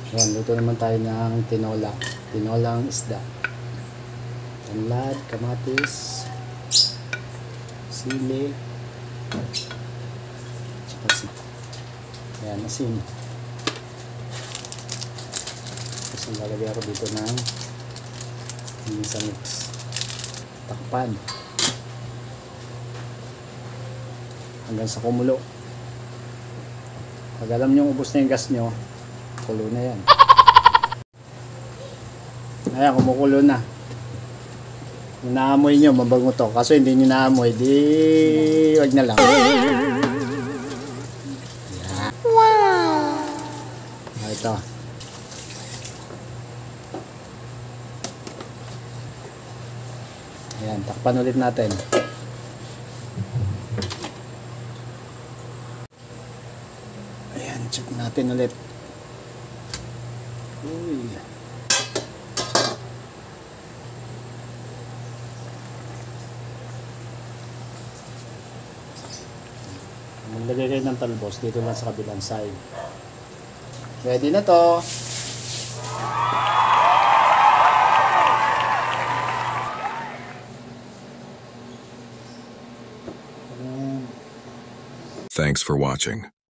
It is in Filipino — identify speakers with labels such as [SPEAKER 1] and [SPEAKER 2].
[SPEAKER 1] Ayan, luto naman tayo ng tinola. Tinolang isda. Tanlad, kamatis, sili, tsaka ayan, asin. Tapos lalagay ako dito ng sa mix. Takpan hanggang sa kumulo. Pag alam nyo ubos na yung gas nyo, kulo na yan. Ayan, kumukulo na. Kung naamoy nyo, mabango to. Kaso hindi nyo naamoy, di wag na lang. Ayan. Wow! Ito. Ayan, takpan ulit natin. Ayan, check natin ulit. Uy. Maglagay kayo ng talbos dito lang sa kabilang side. Ready na to.
[SPEAKER 2] Thanks for watching.